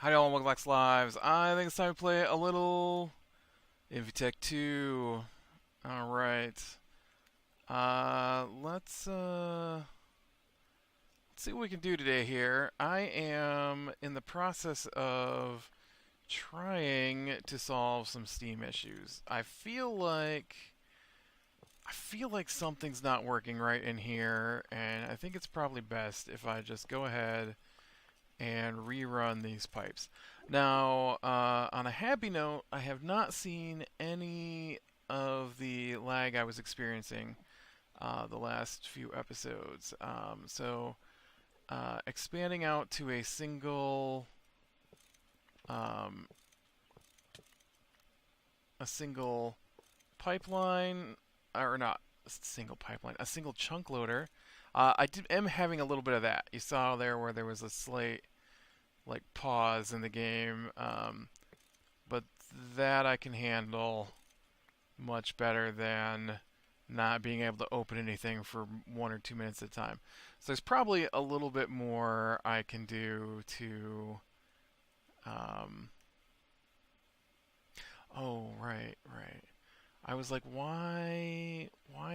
How do y'all welcome back to Lives? I think it's time to play a little Infi-Tech 2. Alright. Let's see what we can do today here. I am in the process of trying to solve some Steam issues. I feel like something's not working right in here, and I think it's probably best if I just go ahead and rerun these pipes. Now, on a happy note, I have not seen any of the lag I was experiencing the last few episodes. Expanding out to um, a single pipeline, or not a single pipeline, a single chunk loader. Am having a little bit of that. You saw there where there was a slight pause in the game, but that I can handle much better than not being able to open anything for 1 or 2 minutes at a time. So there's probably a little bit more I can do to. Oh, right. I was like, why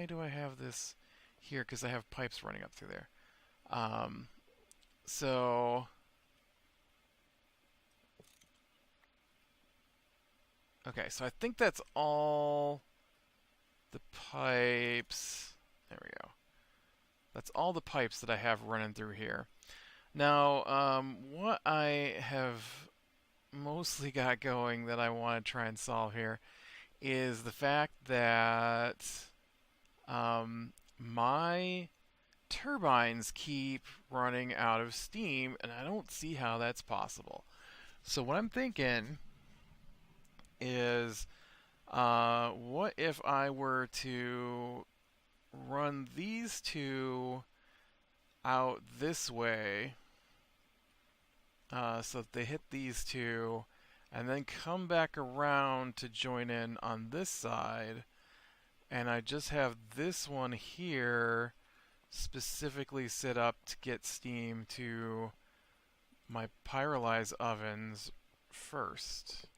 do I have this here? Because I have pipes running up through there. Um, so Okay, so I think that's all the pipes. There we go. That's all the pipes that I have running through here. Now, what I have mostly got going that I want to try and solve here is the fact that my turbines keep running out of steam, and I don't see how that's possible. So what I'm thinking is, what if I were to run these two out this way, so that they hit these two, and then come back around to join in on this side, and I just have this one here specifically set up to get steam to my pyrolyze ovens first.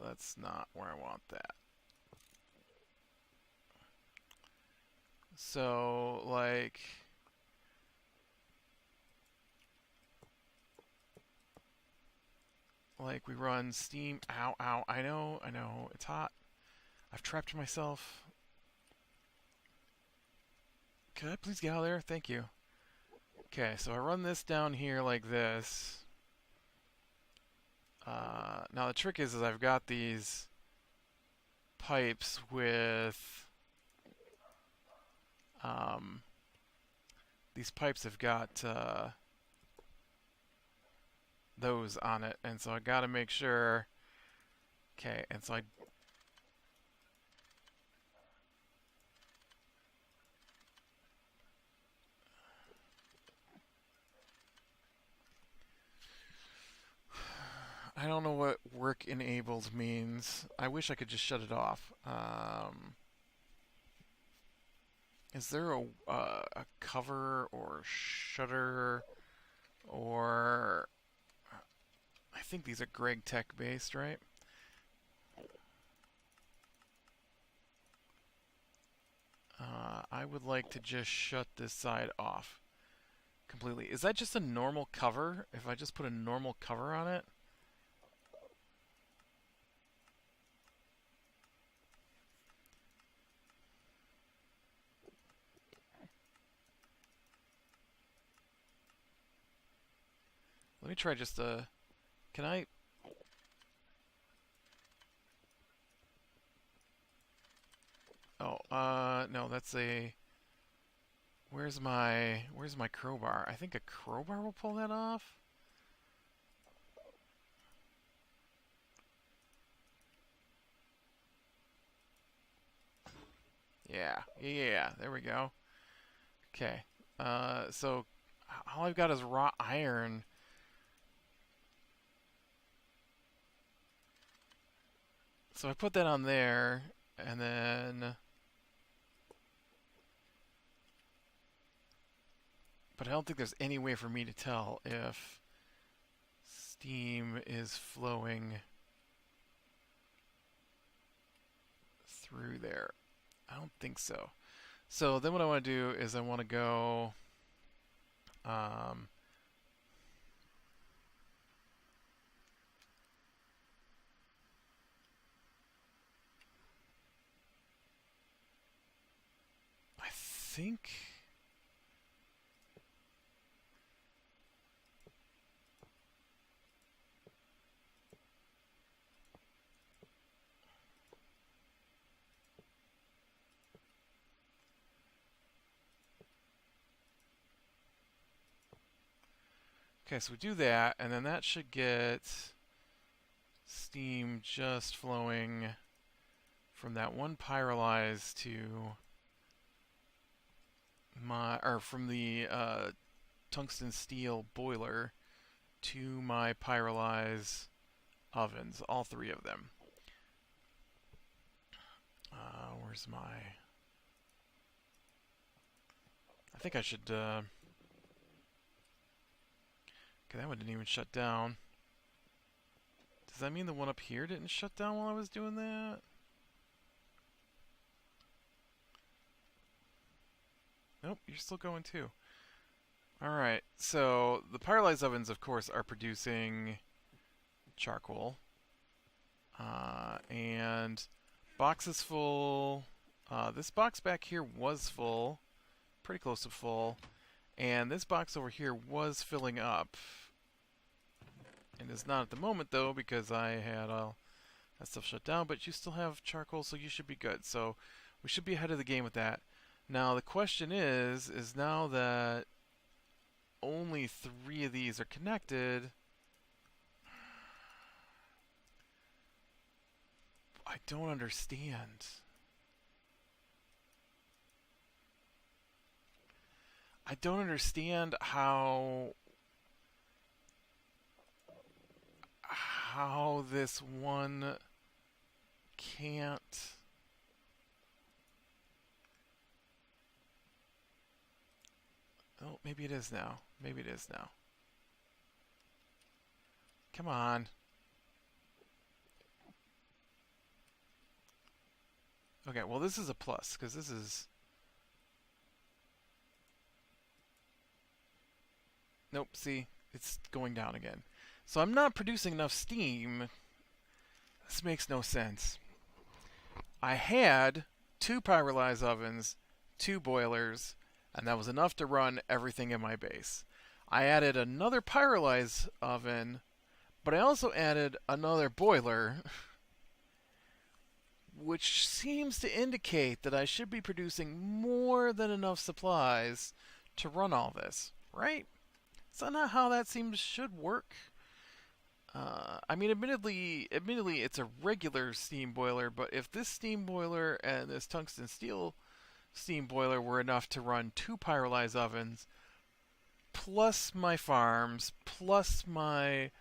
That's not where I want that. So, we run steam. Ow, ow. I know. It's hot. I've trapped myself. Could I please get out of there? Thank you. Okay, so I run this down here like this. Now the trick is I've got these pipes with these pipes have got those on it, and so I got to make sure. Okay, and so I don't know what work enabled means. I wish I could just shut it off. Is there a cover or shutter, or I think these are Greg Tech based, right? I would like to just shut this side off completely. Is that just a normal cover? If I just put a normal cover on it? Let me try just a... Can I... Oh, no, that's a... Where's my crowbar? I think a crowbar will pull that off. Yeah, there we go. Okay, so all I've got is raw iron. So I put that on there, and then... But I don't think there's any way for me to tell if steam is flowing through there. I don't think so. So then what I want to do is I want to go I think okay, so we do that, and then that should get steam just flowing from that one pyrolyze to from the tungsten steel boiler to my pyrolyze ovens, all three of them. Where's my... I think I should... okay, that one didn't even shut down. Does that mean the one up here didn't shut down while I was doing that? Nope, you're still going too. Alright, so the pyrolyze ovens, of course, are producing charcoal. And box is full. This box back here was full, pretty close to full. And this box over here was filling up. And is not at the moment, though, because I had all that stuff shut down. But you still have charcoal, so you should be good. So we should be ahead of the game with that. Now the question is now that only 3 of these are connected, I don't understand. I don't understand how this one can't... Oh, maybe it is now. Maybe it is now. Come on. Okay, well this is a plus, because this is... Nope, see? It's going down again. So I'm not producing enough steam. This makes no sense. I had 2 pyrolyze ovens, 2 boilers, and that was enough to run everything in my base. I added another pyrolyze oven, but I also added another boiler, which seems to indicate that I should be producing more than enough supplies to run all this, right? Is that not how that should work? I mean, admittedly, it's a regular steam boiler, but if this steam boiler and this tungsten steel steam boiler were enough to run 2 pyrolyze ovens, plus my farms, plus my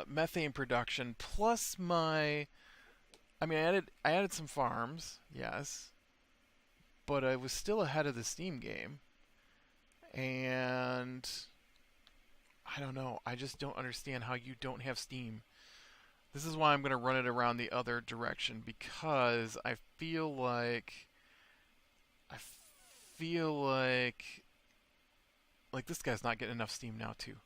methane production, plus my... I mean, I added some farms, yes, but I was still ahead of the steam game. And I don't know. I just don't understand how you don't have steam. This is why I'm going to run it around the other direction, because I feel like this guy's not getting enough steam now too.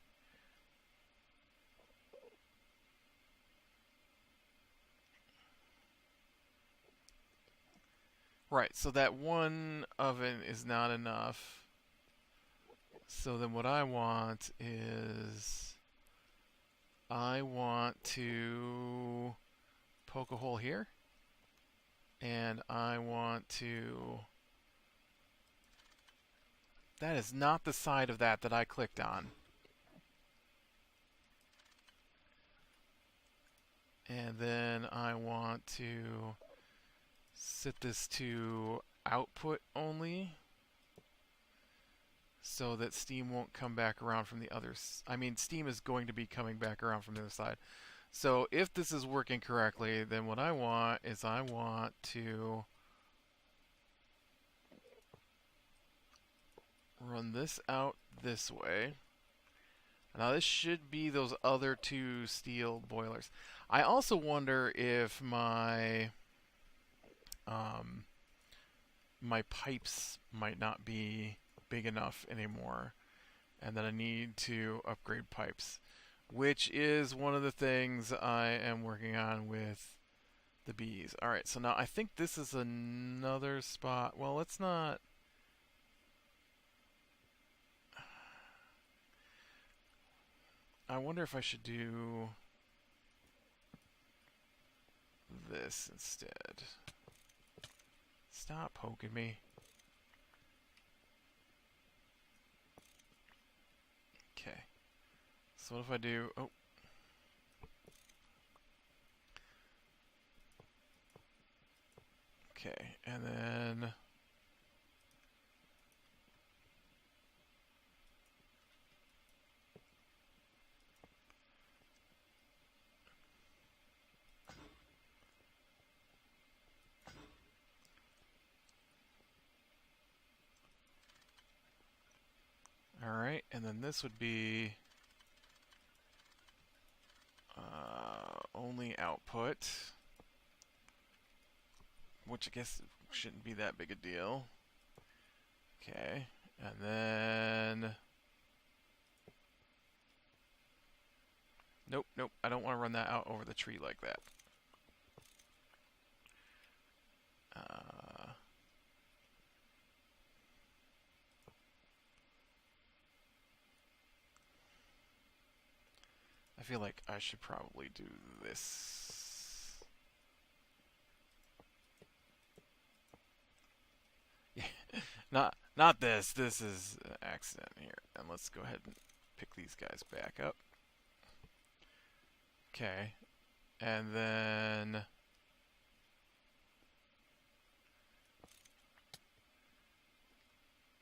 Right, so that one oven is not enough. So then what I want is I want to poke a hole here, and I want to... That is not the side of that I clicked on. And then I want to set this to output only, so that steam won't come back around from the other... I mean, steam is going to be coming back around from the other side. So if this is working correctly, then what I want is I want to... run this out this way. Now this should be those other two steel boilers. I also wonder if my pipes might not be big enough anymore, and that I need to upgrade pipes, which is one of the things I am working on with the bees. Alright, so now I think this is another spot. Well, let's not... I wonder if I should do this instead. Stop poking me. Okay. So what if I do... Oh. Okay, and then... Alright, and then this would be only output, which I guess shouldn't be that big a deal. Okay, and then... Nope, nope, I don't want to run that out over the tree like that. I feel like I should probably do this. Yeah, not this. This is an accident here. And let's go ahead and pick these guys back up. Okay, and then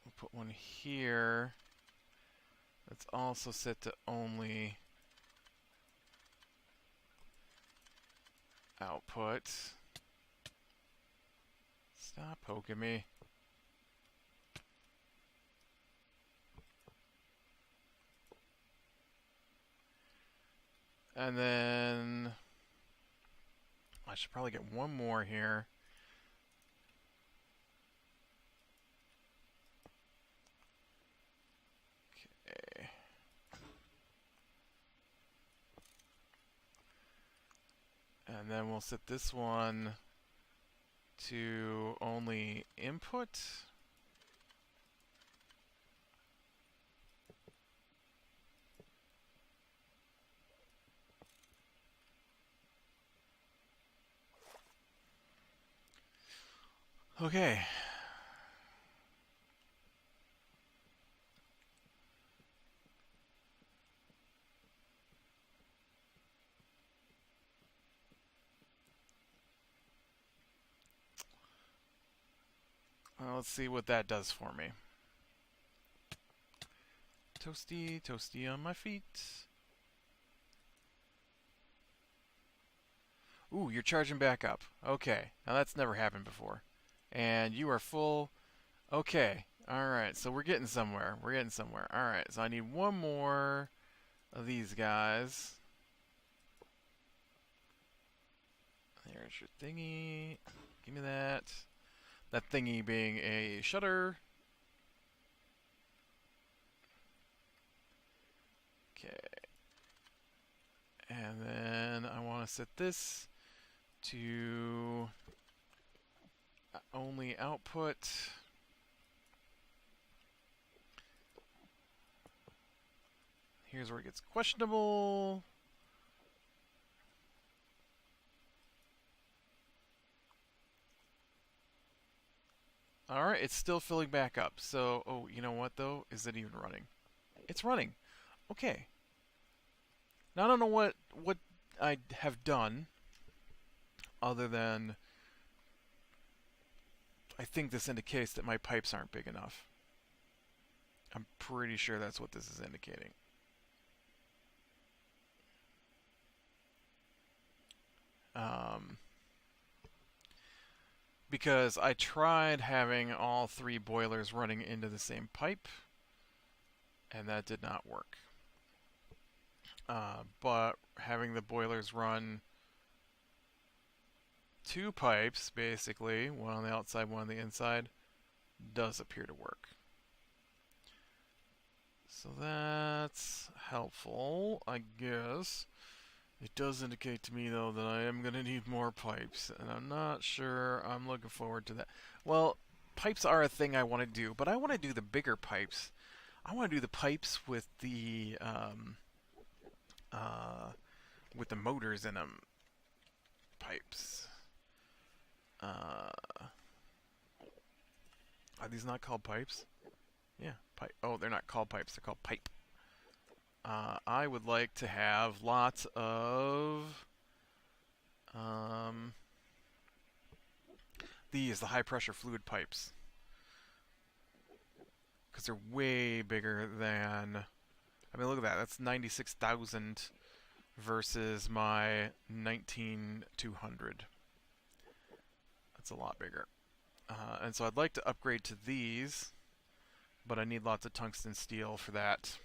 we'll put one here. That's also set to only output. Stop poking me. And then I should probably get one more here. Okay. And then we'll set this one to only input. Okay. Well, let's see what that does for me. Toasty, toasty on my feet. Ooh, you're charging back up. Okay, now that's never happened before. And you are full. Okay, alright, so we're getting somewhere. We're getting somewhere. Alright, so I need one more of these guys. There's your thingy. Give me that. That thingy being a shutter. Okay. And then I want to set this to only output. Here's where it gets questionable. Alright, it's still filling back up. So, oh, you know what though? Is it even running? It's running. Okay. Now I don't know what I have done other than I think this indicates that my pipes aren't big enough. I'm pretty sure that's what this is indicating. Because I tried having all three boilers running into the same pipe, and that did not work. But having the boilers run two pipes, basically, one on the outside, one on the inside, does appear to work. So that's helpful, I guess. It does indicate to me, though, that I am going to need more pipes, and I'm not sure I'm looking forward to that. Well, pipes are a thing I want to do, but I want to do the bigger pipes. I want to do the pipes with the motors in them. Pipes. Are these not called pipes? Yeah, pipe. Oh, they're not called pipes. They're called pipe. I would like to have lots of these, the high pressure fluid pipes, because they're way bigger than. I mean, look at that. That's 96,000 versus my 19,200. That's a lot bigger. And so I'd like to upgrade to these, but I need lots of tungsten steel for that.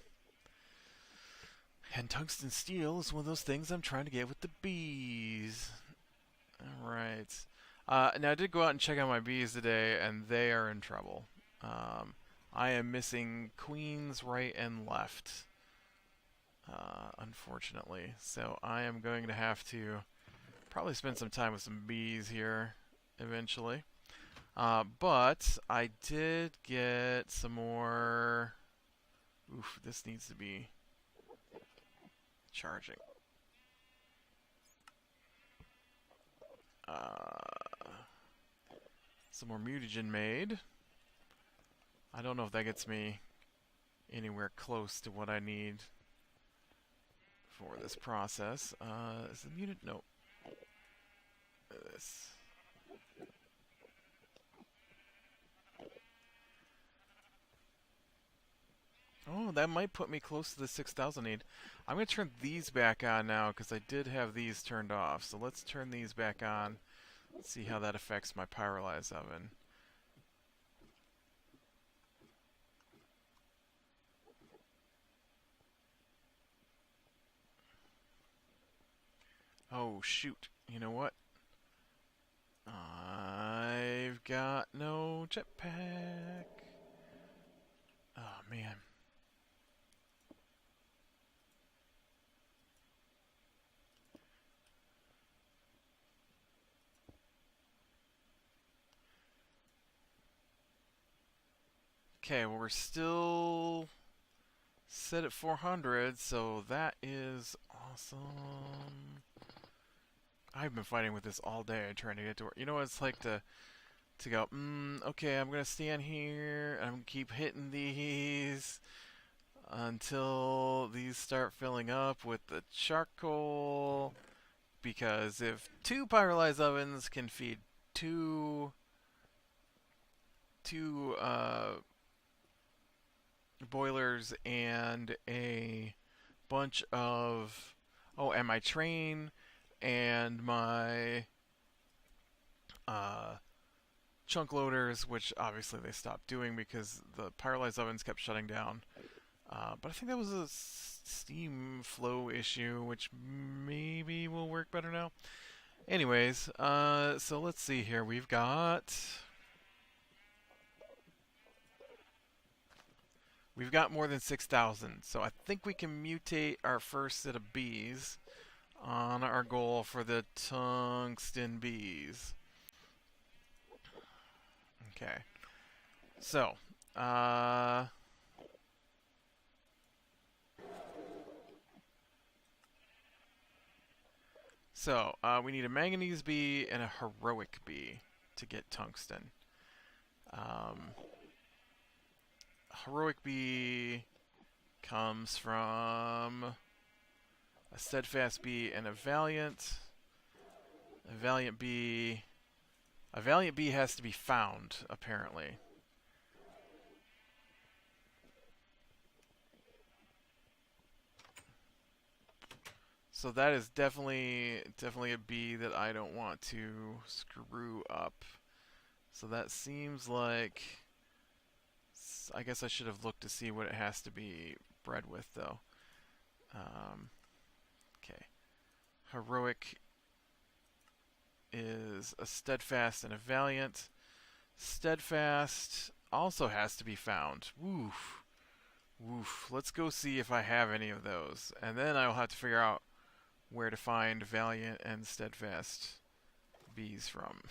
And tungsten steel is one of those things I'm trying to get with the bees. Alright. Now, I did go out and check out my bees today, and they are in trouble. I am missing queens right and left, unfortunately. So I am going to have to probably spend some time with some bees here eventually. But I did get some more. Oof, this needs to be charging. Some more mutagen made. I don't know if that gets me anywhere close to what I need for this process. Is the mutant? No. This. Oh, that might put me close to the 6,000 need. I'm going to turn these back on now because I did have these turned off. So let's turn these back on. See how that affects my pyrolyze oven. Oh, shoot. You know what? I've got no jetpack. Oh, man. Okay, well, we're still set at 400, so that is awesome. I've been fighting with this all day, trying to get to work. You know what it's like to go, okay, I'm going to stand here, and I'm going to keep hitting these until these start filling up with the charcoal, because if two pyrolyze ovens can feed two boilers and a bunch of and my train and my chunk loaders, which obviously they stopped doing because the pyrolyze ovens kept shutting down. But I think that was a steam flow issue, which maybe will work better now. Anyways, so let's see here. We've got more than 6,000, so I think we can mutate our first set of bees on our goal for the tungsten bees. Okay. So, we need a manganese bee and a heroic bee to get tungsten. Heroic bee comes from a steadfast bee and a valiant. A valiant bee has to be found, apparently. So that is definitely a bee that I don't want to screw up. So that seems like I guess I should have looked to see what it has to be bred with, though. Okay. Heroic is a steadfast and a valiant. Steadfast also has to be found. Woof. Woof. Let's go see if I have any of those. And then I'll have to figure out where to find valiant and steadfast bees from.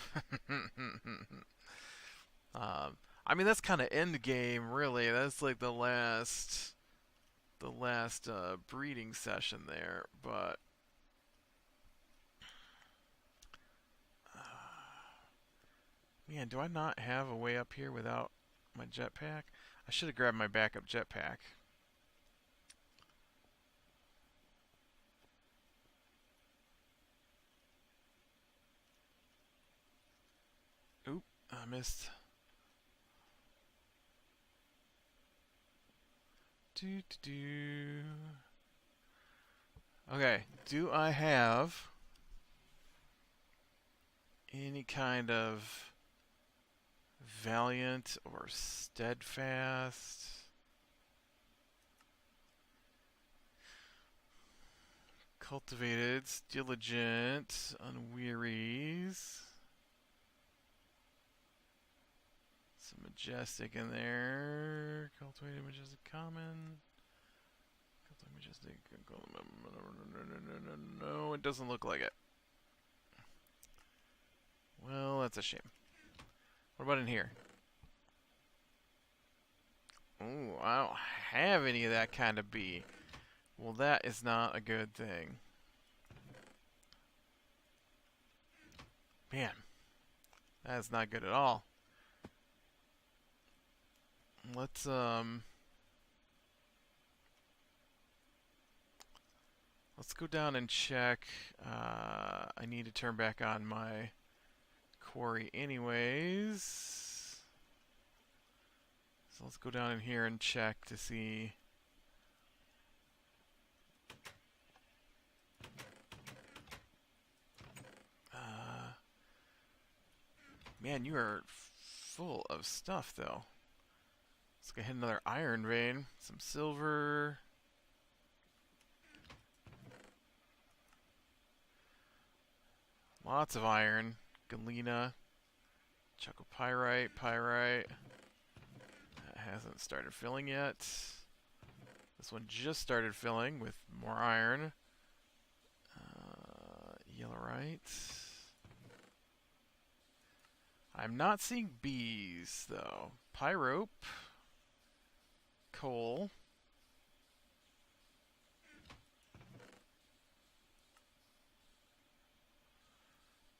I mean, that's kind of end game, really. That's like the last breeding session there, but man, do I not have a way up here without my jetpack? I should have grabbed my backup jetpack. Oop, I missed. Okay, do I have any kind of valiant or steadfast? Cultivated, diligent, unwearies. Some majestic in there. Cultivated, majestic, common. Cultivated, majestic. No, it doesn't look like it. Well, that's a shame. What about in here? Ooh, I don't have any of that kind of bee. Well, that is not a good thing. Man, that is not good at all. Let's go down and check. I need to turn back on my quarry anyways. So let's go down in here and check to see. Man, you are full of stuff, though. Let's go hit another iron vein. Some silver. Lots of iron. Galena. Chalcopyrite. Pyrite. That hasn't started filling yet. This one just started filling with more iron. Yellowite. I'm not seeing bees, though. Pyrope. Coal.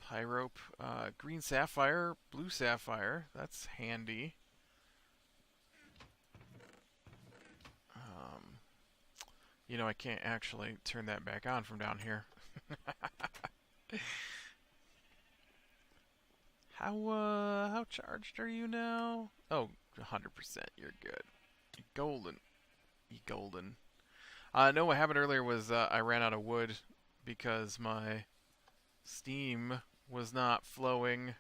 Pyrope. Green sapphire. Blue sapphire. That's handy. You know, I can't actually turn that back on from down here. How charged are you now? Oh, 100%. You're good. You're golden. You golden. No, what happened earlier was I ran out of wood because my steam was not flowing.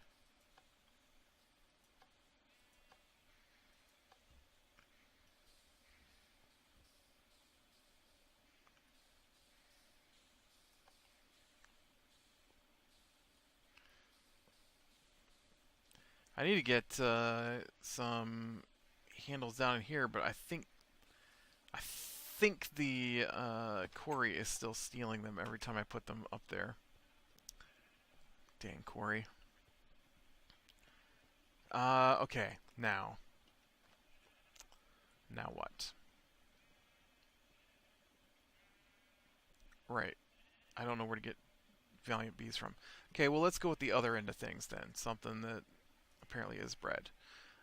I need to get some handles down in here, but I think the quarry is still stealing them every time I put them up there. Dang quarry. Okay, now what? Right. I don't know where to get valiant bees from. Okay, well, let's go with the other end of things then. Something that apparently is bred.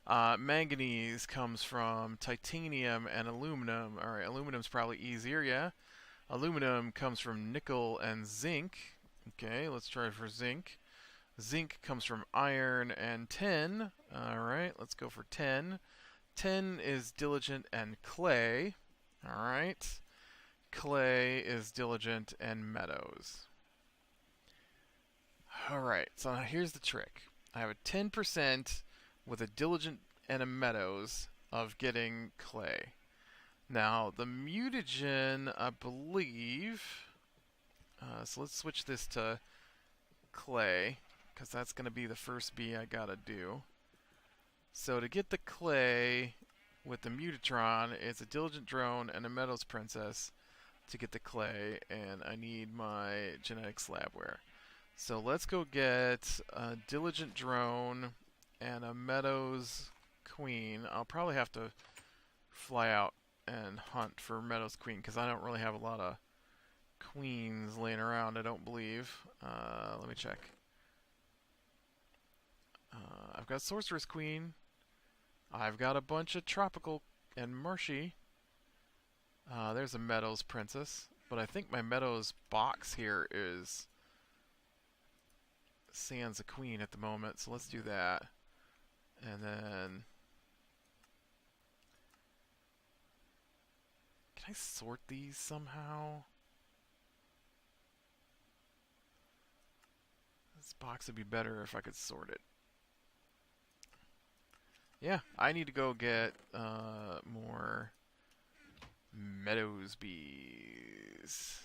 Manganese comes from titanium and aluminum. Alright, aluminum's probably easier, yeah. Aluminum comes from nickel and zinc. Okay, let's try for zinc. Zinc comes from iron and tin. Alright, let's go for tin. Tin is diligent and clay. Alright. Clay is diligent and meadows. Alright, so now here's the trick. I have a 10% with a diligent and a meadows, of getting clay. Now, the mutagen, I believe... so let's switch this to clay, because that's going to be the first bee I gotta do. So to get the clay with the mutatron, it's a diligent drone and a meadows princess to get the clay, and I need my genetic slabware. So let's go get a diligent drone and a meadows queen. I'll probably have to fly out and hunt for meadows queen, because I don't really have a lot of queens laying around, I don't believe. Let me check. I've got sorceress queen. I've got a bunch of tropical and marshy. There's a meadows princess, but I think my meadows box here is sans a queen at the moment, so let's do that. And then can I sort these somehow? This box would be better if I could sort it. Yeah, I need to go get more meadows bees.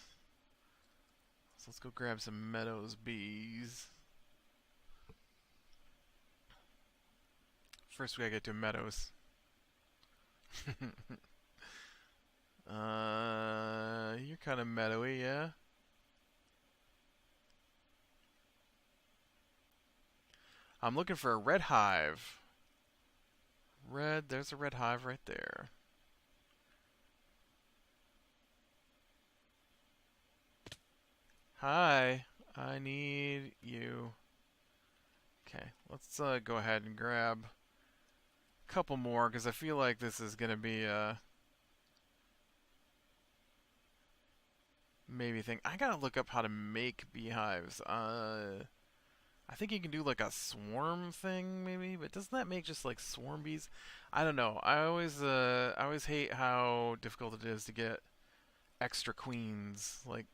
So let's go grab some meadows bees. First we gotta get to meadows. You're kind of meadowy, yeah? I'm looking for a red hive. Red, there's a red hive right there. Hi, I need you. Okay, let's go ahead and grab a couple more, because I feel like this is going to be a maybe thing. I gotta look up how to make beehives. I think you can do like a swarm thing, maybe, but doesn't that make just like swarm bees? I don't know. I always hate how difficult it is to get extra queens. Like,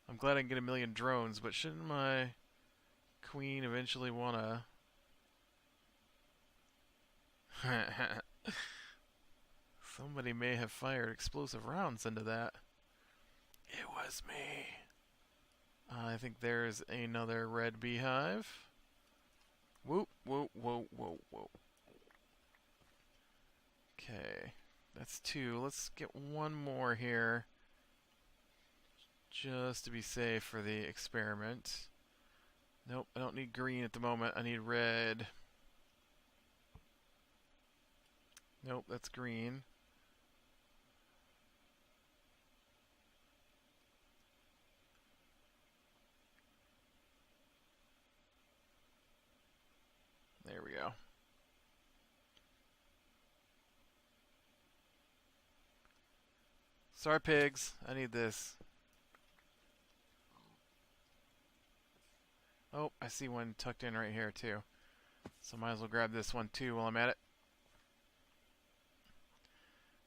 I'm glad I can get a million drones, but shouldn't my queen eventually wanna? Somebody may have fired explosive rounds into that. It was me. I think there's another red beehive. Whoop, whoop, whoop, whoop, whoop. Okay, that's two. Let's get one more here, just to be safe for the experiment. Nope, I don't need green at the moment. I need red. Nope, that's green. There we go. Sorry, pigs. I need this. Oh, I see one tucked in right here, too. So might as well grab this one, too, while I'm at it.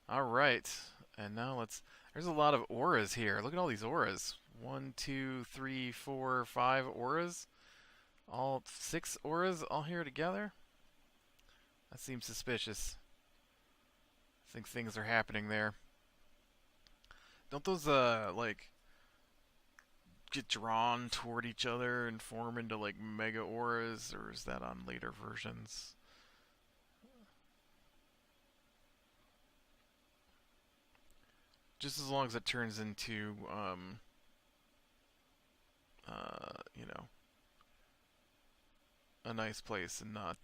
Alright. And now let's... There's a lot of auras here. Look at all these auras. 1, 2, 3, 4, 5 auras. All 6 auras all here together? That seems suspicious. I think things are happening there. Don't those, like, get drawn toward each other and form into, like, mega auras? Or is that on later versions? Just as long as it turns into, you know, a nice place and not,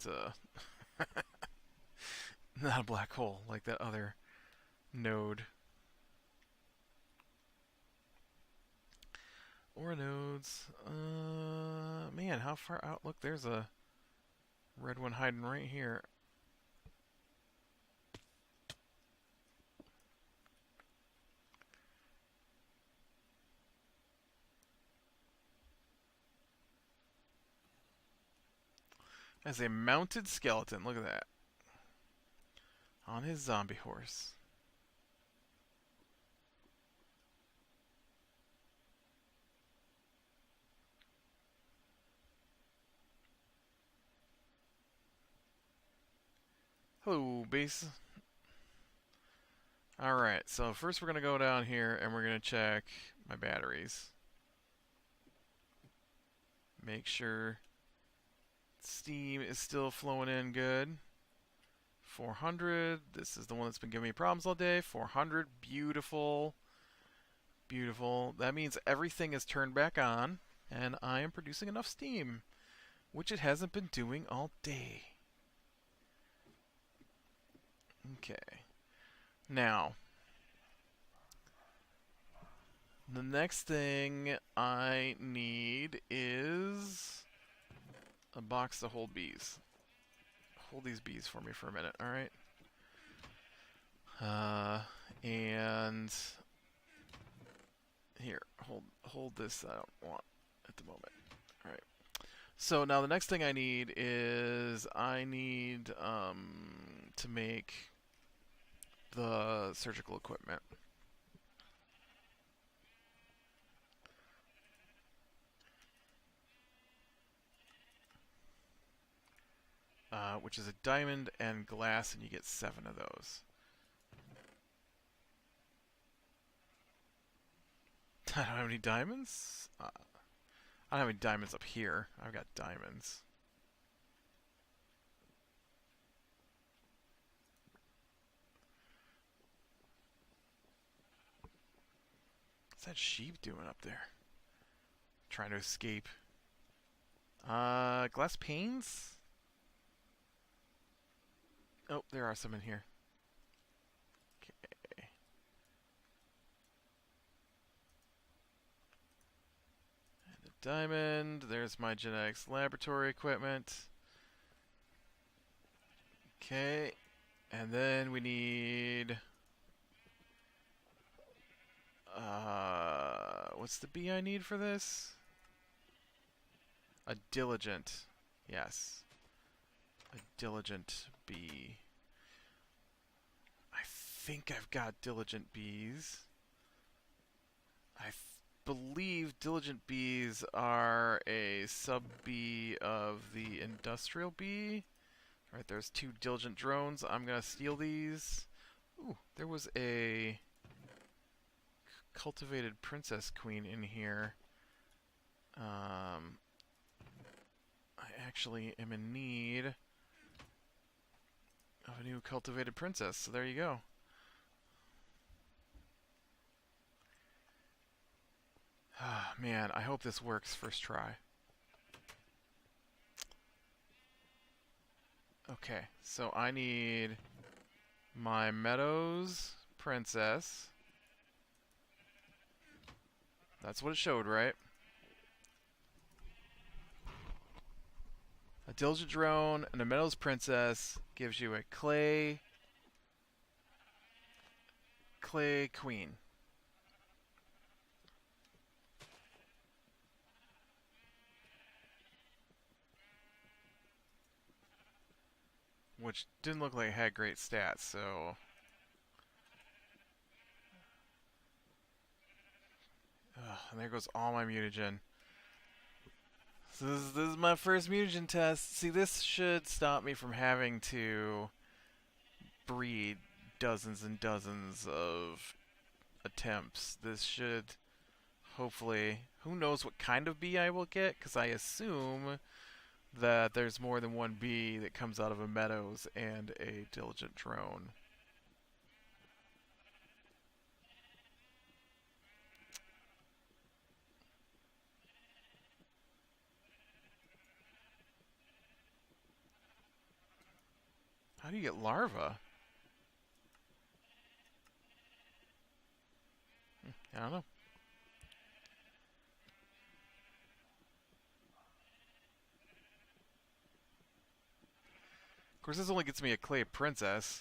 not a black hole like that other node. Aura nodes. Man, how far out? Look, there's a red one hiding right here. As a mounted skeleton. Look at that. On his zombie horse. Hello, base. Alright, so first we're going to go down here and we're going to check my batteries. Make sure steam is still flowing in good. 400. This is the one that's been giving me problems all day. 400. Beautiful. Beautiful. That means everything is turned back on and I am producing enough steam, which it hasn't been doing all day. Okay. Now, the next thing I need is a box to hold bees. Hold these bees for me for a minute, alright? And here, hold this. I don't want at the moment. Alright. So now the next thing I need is I need to make the surgical equipment. Which is a diamond and glass, and you get 7 of those. I don't have any diamonds? I don't have any diamonds up here. I've got diamonds. What's that sheep doing up there? Trying to escape. Glass panes? Oh, there are some in here. Okay. And a diamond. There's my genetics laboratory equipment. Okay. And then we need... what's the bee I need for this? A diligent. Yes. A diligent bee. I think I've got diligent bees. I believe diligent bees are a sub-bee of the industrial bee. Alright, there's 2 diligent drones. I'm gonna steal these. Ooh, there was a cultivated princess queen in here. I actually am in need of a new cultivated princess, so there you go. Ah, man, I hope this works first try. Okay, so I need my meadows princess. That's what it showed, right? A diligent drone and a meadows princess gives you a clay queen. Which didn't look like it had great stats, so... and there goes all my mutagen. So this is my first mutagen test. See, this should stop me from having to breed dozens and dozens of attempts. This should hopefully... Who knows what kind of bee I will get, because I assume that there's more than one bee that comes out of a meadows and a diligent drone. How do you get larvae? I don't know. Of course, this only gets me a clay princess.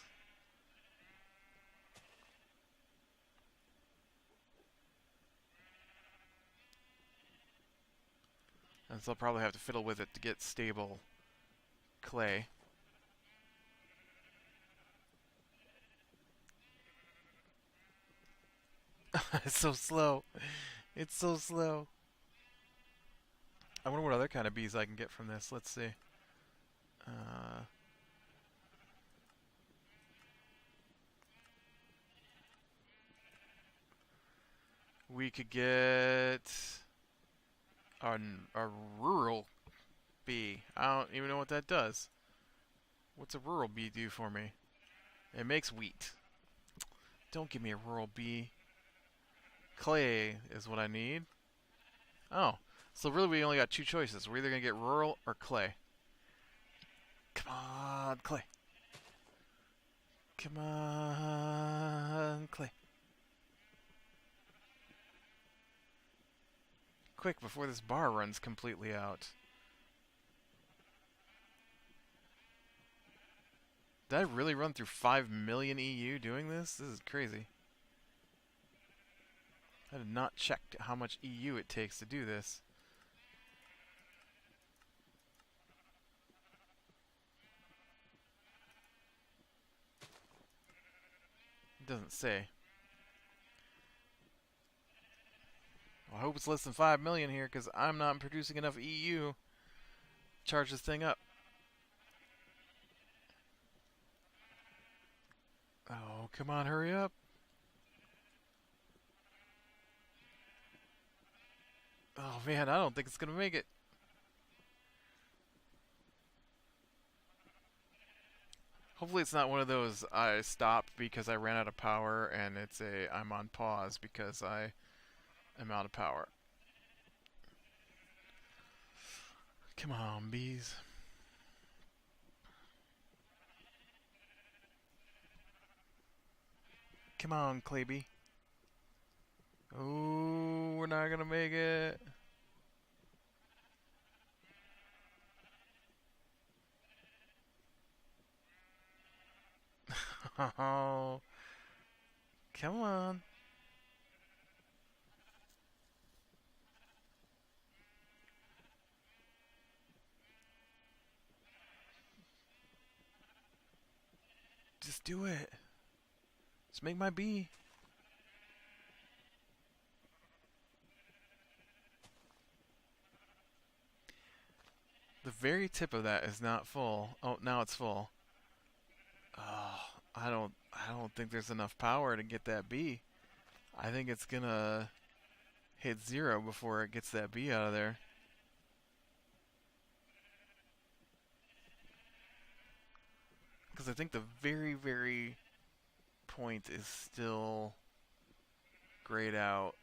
And so I'll probably have to fiddle with it to get stable clay. It's so slow. It's so slow. I wonder what other kind of bees I can get from this. Let's see. We could get a rural bee. I don't even know what that does. What's a rural bee do for me? It makes wheat. Don't give me a rural bee. Clay is what I need. Oh, so really we only got two choices. We're either going to get rural or clay. Come on, clay. Come on, clay. Quick, before this bar runs completely out. Did I really run through 5 million EU doing this? This is crazy. I did not check how much EU it takes to do this. It doesn't say. Well, I hope it's less than 5 million here, because I'm not producing enough EU to charge this thing up. Oh, come on, hurry up. Oh man, I don't think it's gonna make it. Hopefully it's not one of those I stopped because I ran out of power and it's a I'm on pause because I am out of power. Come on, bees. Come on, Claybee. Oh, we're not gonna make it. Oh, come on. Just do it. Just make my bee. The very tip of that is not full. Oh, now it's full. Oh, I don't think there's enough power to get that bee. I think it's gonna hit 0 before it gets that bee out of there. Because I think the very, very point is still grayed out.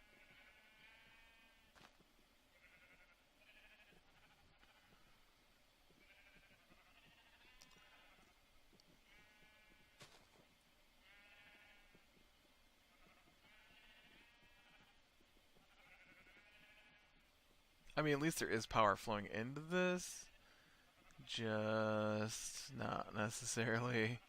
I mean, at least there is power flowing into this. Just not necessarily.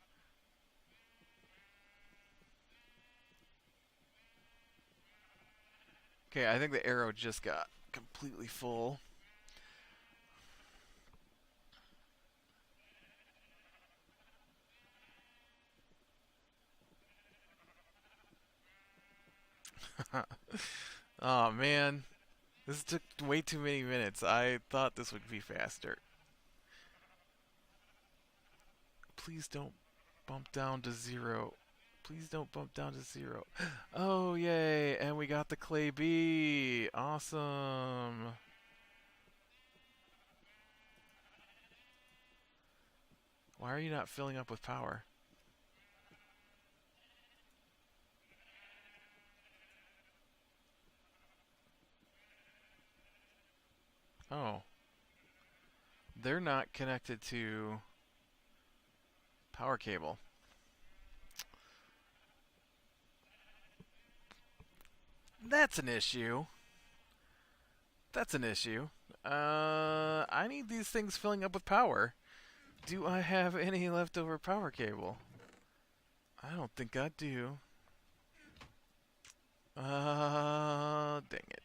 Okay, I think the arrow just got completely full. Oh man, this took way too many minutes. I thought this would be faster. Please don't bump down to 0. Please don't bump down to 0. Oh, yay. And we got the clay bee. Awesome. Why are you not filling up with power? Oh. They're not connected to power cable. That's an issue. That's an issue. I need these things filling up with power. Do I have any leftover power cable? I don't think I do. Dang it.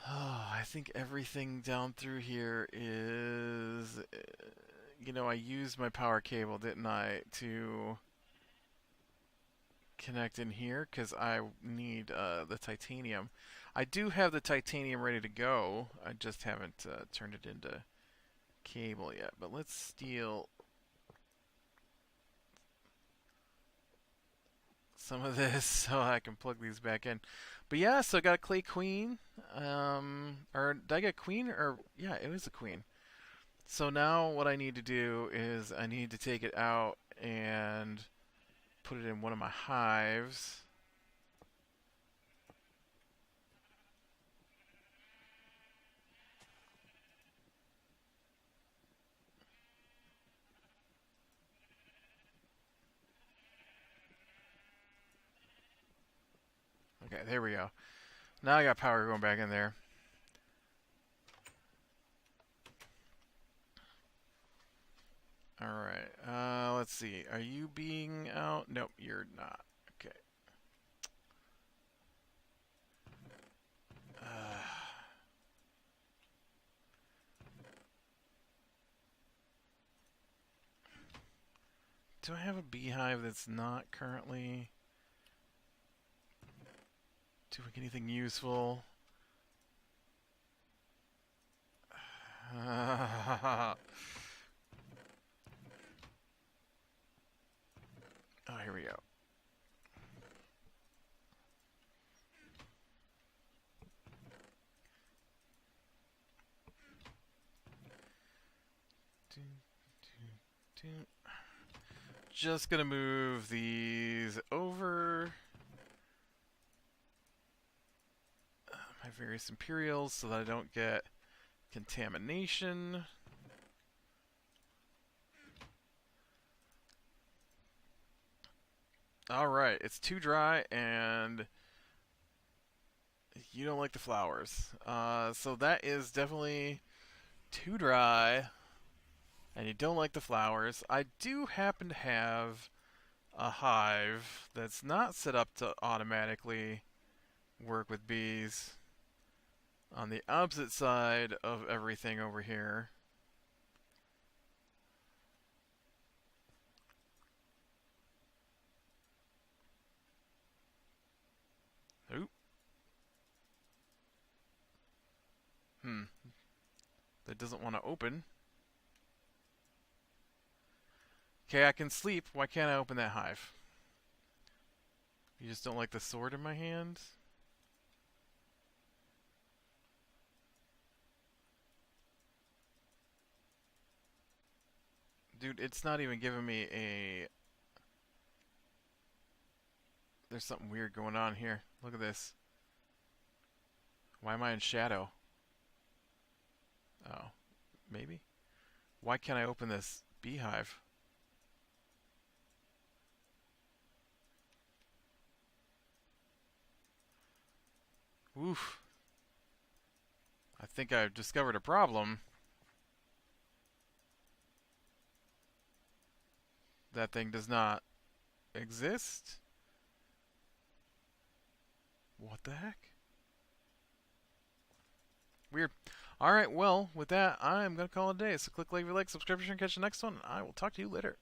Oh, I think everything down through here is... You know, I used my power cable, didn't I, to connect in here because I need the titanium. I do have the titanium ready to go. I just haven't turned it into cable yet. But let's steal some of this so I can plug these back in. But yeah, so I got a clay queen. Or did I get a queen? Or yeah, it was a queen. So now what I need to do is I need to take it out and put it in one of my hives. Okay, there we go. Now I got power going back in there. Alright, let's see. Are you being out? Nope, you're not. Okay. Do I have a beehive that's not currently doing anything useful? Oh, here we go. Just gonna move these over my various Imperials so that I don't get contamination. Alright, it's too dry and you don't like the flowers. So that is definitely too dry and you don't like the flowers. I do happen to have a hive that's not set up to automatically work with bees on the opposite side of everything over here. Oop. That doesn't want to open. Okay, I can sleep. Why can't I open that hive? You just don't like the sword in my hand? Dude, it's not even giving me a... There's something weird going on here. Look at this. Why am I in shadow? Oh, maybe? Why can't I open this beehive? Oof. I think I've discovered a problem. That thing does not exist. What the heck? Weird. Alright, well, with that, I'm going to call it a day. So click like if you like, subscription, catch the next one, and I will talk to you later.